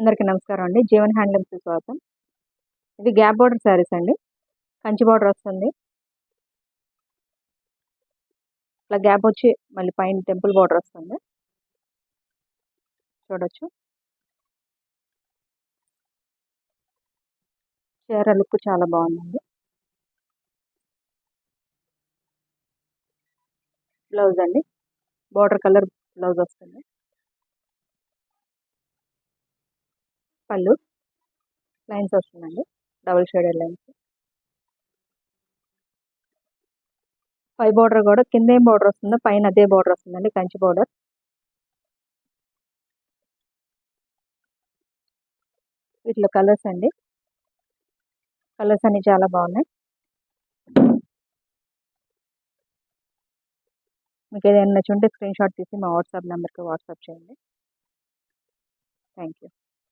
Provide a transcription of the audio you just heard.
అందరికీ నమస్కారం అండి. జీవన్ హ్యాండ్లూమ్స్‌కి స్వాగతం. ఇది గ్యాప్ బోర్డర్ శారీస్ అండి. కంచి బోర్డర్ వస్తుంది. ఇట్లా గ్యాప్ వచ్చి మళ్ళీ పైన టెంపుల్ బోర్డర్ వస్తుంది. చూడొచ్చు. చీర లుక్ చాలా బాగుందండి. బ్లౌజ్ అండి. బోర్డర్ కలర్ బ్లౌజ్ వస్తుంది. పళ్ళు లైన్స్ వస్తుందండి. Double shaded lines. పై బోర్డర్ కూడా కింద ఏం బోర్డర్ వస్తుందో పైన అదే బోర్డర్ వస్తుందండి. కంచి బోర్డర్. వీటిలో కలర్స్ అండి. కలర్స్ అన్ని చాలా బాగున్నాయి. మీకు ఏదైనా నచ్చుంటే స్క్రీన్ షాట్ తీసి మా వాట్సాప్ నెంబర్కి వాట్సాప్ చేయండి. Thank you.